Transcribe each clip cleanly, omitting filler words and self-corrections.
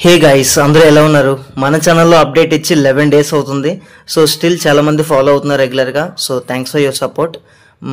Hey guys, అందరూ ఎలా ఉన్నారు? మన ఛానల్లో అప్డేట్ ఇచ్చి 11 డేస్ అవుతుంది. సో స్టిల్ చాలా మంది ఫాలో అవుతున్నారు రెగ్యులర్గా. So thanks for your support.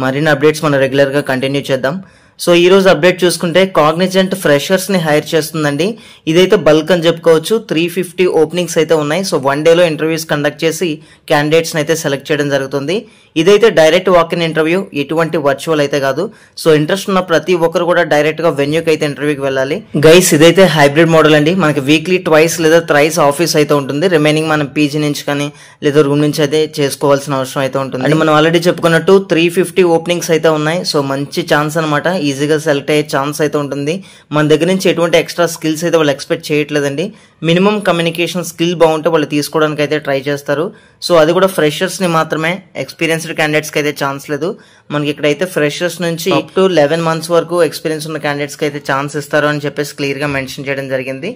మరిన్ని అప్డేట్స్ మనం రెగ్యులర్గా కంటిన్యూ చేద్దాం. సో ఈ రోజు అప్డేట్ చూసుకుంటే కాగ్నిజెంట్ ఫ్రెషర్స్ ని హైర్ చేస్తుందండి. ఇదైతే బల్క్ అని చెప్పుకోవచ్చు. 350 ఓపెనింగ్స్ అయితే ఉన్నాయి. సో 1 డేలో ఇంటర్వ్యూస్ కండక్ట్ చేసి క్యాండిడేట్స్ అయితే సెలెక్ట్ చేయడం జరుగుతుంది. ఇదైతే డైరెక్ట్ వాక్ ఇన్ ఇంటర్వ్యూ, ఎటువంటి వర్చువల్ అయితే కాదు. సో ఇంట్రెస్ట్ ఉన్న ప్రతి ఒక్కరు కూడా డైరెక్ట్ గా వెన్యూకి అయితే ఇంటర్వ్యూకి వెళ్ళాలి. గైస్, ఇదైతే హైబ్రిడ్ మోడల్ అండి. మనకి వీక్లీ ట్వైస్ లేదా థ్రైస్ ఆఫీస్ అయితే ఉంటుంది. రిమైనింగ్ మనం పీజీ నుంచి కానీ లేదా రూమ్ నుంచి అయితే చేసుకోవాల్సిన అవసరం అయితే ఉంటుంది. అండ్ మనం ఆల్రెడీ చెప్పుకున్నట్టు 350 ఓపెనింగ్స్ అయితే ఉన్నాయి. సో మంచి ఛాన్స్ అనమాట. ఈజీగా సెలెక్ట్ అయ్యే ఛాన్స్ అయితే ఉంటుంది. మన దగ్గర నుంచి ఎటువంటి ఎక్స్ట్రా స్కిల్స్ అయితే వాళ్ళు ఎక్స్పెక్ట్ చేయట్లేదండి. మినిమం కమ్యూనికేషన్ స్కిల్ బాగుంటే వాళ్ళు తీసుకోవడానికి అయితే ట్రై చేస్తారు. సో అది కూడా ఫ్రెషర్స్ ని మాత్రమే, ఎక్స్పీరియన్స్డ్ క్యాండిడేట్స్ కి అయితే ఛాన్స్ లేదు. మనకి ఇక్కడైతే ఫ్రెషర్స్ నుంచి అప్ టు 11 months వరకు ఎక్స్పీరియన్స్ ఉన్న క్యాండిడేట్స్ కి అయితే ఛాన్స్ ఇస్తారు అని చెప్పేసి క్లియర్ గా మెన్షన్ చేయడం జరిగింది.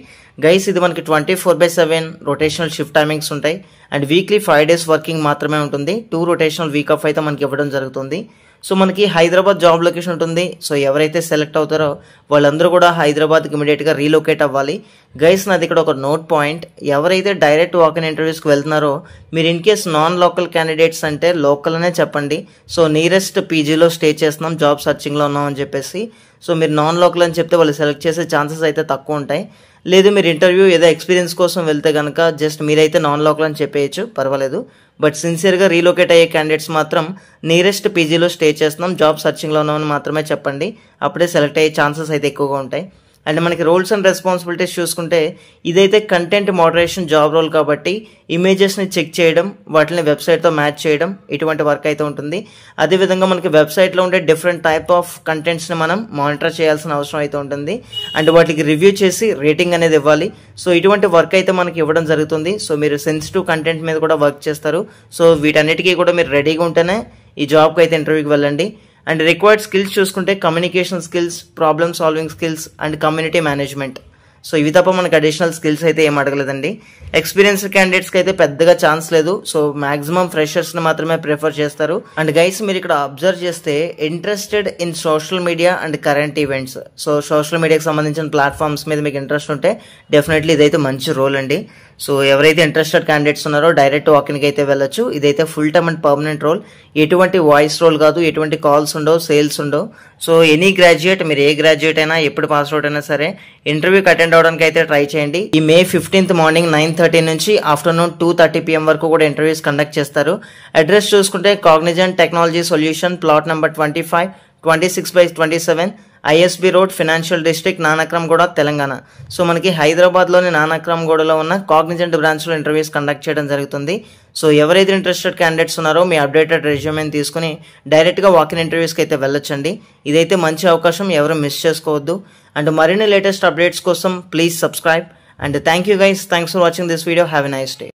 గైస్, ఇది మనకి 24/7 రొటేషనల్ షిఫ్ట్ టైమింగ్స్ ఉంటాయి. అండ్ వీక్లీ 5 days వర్కింగ్ మాత్రమే ఉంటుంది. 2 రొటేషనల్ వీక్ ఆఫ్ అయితే మనకి ఇవ్వడం జరుగుతుంది. సో మనకి హైదరాబాద్ జాబ్ లొకేషన్ ఉంటుంది. సో ఎవరైతే సెలెక్ట్ అవుతారో వాళ్ళందరూ కూడా హైదరాబాద్కి ఇమీడియట్గా రీలొకేట్ అవ్వాలి. గైస్, నాది ఇక్కడ ఒక నోట్ పాయింట్. ఎవరైతే డైరెక్ట్ వాక్ ఇన్ ఇంటర్వ్యూస్కి వెళ్తున్నారో మీరు in case non local candidates అంటే లోకల్ అనే చెప్పండి. సో నియరెస్ట్ పీజీలో స్టే చేస్తున్నాం, జాబ్ సర్చింగ్లో ఉన్నాం అని చెప్పేసి. సో మీరు నాన్ లోకల్ అని చెప్తే వాళ్ళు సెలెక్ట్ చేసే ఛాన్సెస్ అయితే తక్కువ ఉంటాయి. లేదు మీరు ఇంటర్వ్యూ ఏదో ఎక్స్పీరియన్స్ కోసం వెళ్తే కనుక జస్ట్ మీరైతే నాన్ లోకల్ అని చెప్పేయచ్చు, పర్వాలేదు. బట్ సిన్సియర్గా రీలొకేట్ అయ్యే క్యాండిడేట్స్ మాత్రం నియరెస్ట్ పీజీలో స్టే చేస్తున్నాం, జాబ్ సర్చింగ్లో ఉన్నామని మాత్రమే చెప్పండి. అప్పుడే సెలెక్ట్ అయ్యే ఛాన్సెస్ అయితే ఎక్కువగా ఉంటాయి. అండ్ మనకి రోల్స్ అండ్ రెస్పాన్సిబిలిటీస్ చూసుకుంటే ఇదైతే కంటెంట్ మోడరేషన్ జాబ్ రోల్ కాబట్టి ఇమేజెస్ని చెక్ చేయడం, వాటిని వెబ్సైట్తో మ్యాచ్ చేయడం, ఇటువంటి వర్క్ అయితే ఉంటుంది. అదేవిధంగా మనకి వెబ్సైట్లో ఉండే డిఫరెంట్ టైప్ ఆఫ్ కంటెంట్స్ని మనం మానిటర్ చేయాల్సిన అవసరం అయితే ఉంటుంది. అండ్ వాటికి రివ్యూ చేసి రేటింగ్ అనేది ఇవ్వాలి. సో ఇటువంటి వర్క్ అయితే మనకి ఇవ్వడం జరుగుతుంది. సో మీరు సెన్సిటివ్ కంటెంట్ మీద కూడా వర్క్ చేస్తారు. సో వీటన్నిటికీ కూడా మీరు రెడీగా ఉంటేనే ఈ జాబ్కి అయితే ఇంటర్వ్యూకి వెళ్ళండి. అండ్ రిక్వైర్డ్ స్కిల్స్ చూసుకుంటే communication skills, problem solving skills and community management. So ఇవి తప్ప మనకు అడిషనల్ స్కిల్స్ అయితే ఏం అడగలేదండి. ఎక్స్పీరియన్స్డ్ క్యాండిడేట్స్కి అయితే పెద్దగా ఛాన్స్ లేదు. సో మాక్సిమం ఫ్రెషర్స్ని మాత్రమే ప్రిఫర్ చేస్తారు. అండ్ గైస్, మీరు ఇక్కడ అబ్జర్వ్ చేస్తే interested in social media and current events. So social మీడియాకి సంబంధించిన ప్లాట్ఫామ్స్ మీద మీకు ఇంట్రెస్ట్ ఉంటే డెఫినెట్లీ ఇదైతే మంచి రోల్ అండి. సో ఎవరైతే ఇంట్రెస్టెడ్ క్యాండిడేట్స్ ఉన్నారో డైరెక్ట్ వాకిన్కి అయితే వెళ్ళొచ్చు. ఇదైతే full time and permanent role. ఎటువంటి వాయిస్ రోల్ కాదు, ఎటువంటి కాల్స్ ఉండవు, సేల్స్ ఉండవు. సో ఎనీ గ్రాడ్యుయేట్, మీరు ఏ గ్రాడ్యుయేట్ అయినా, ఎప్పుడు పాస్ అవుట్ అయినా సరే ఇంటర్వ్యూకి అటెండ్ అవడానికి అయితే ట్రై చేయండి. ఈ May 15th మార్నింగ్ 9:30 నుంచి ఆఫ్టర్నూన్ 2:30 PM వరకు కూడా ఇంటర్వ్యూస్ కండక్ట్ చేస్తారు. అడ్రస్ చూసుకుంటే Cognizant technology solution, plot number 25, 26/27, ISB road, financial district, Nanakramguda, Telangana. So మనకి హైదరాబాద్లోని నానక్రమ్గూడలో ఉన్న కాగ్నిజెంట్ బ్రాంచ్లో ఇంటర్వ్యూస్ కండక్ట్ చేయడం జరుగుతుంది. సో ఎవరైతే ఇంట్రెస్టెడ్ క్యాండిడేట్స్ ఉన్నారో మీ అప్డేటెడ్ రెజ్యూమేని తీసుకుని డైరెక్ట్గా వాకిన్ ఇంటర్వ్యూస్కి అయితే వెళ్ళొచ్చండి. ఇదైతే మంచి అవకాశం, ఎవరు మిస్ చేసుకోవద్దు. అండ్ మరిన్ని లేటెస్ట్ అప్డేట్స్ కోసం please subscribe. And thank you guys, thanks for watching this video. Have a nice day.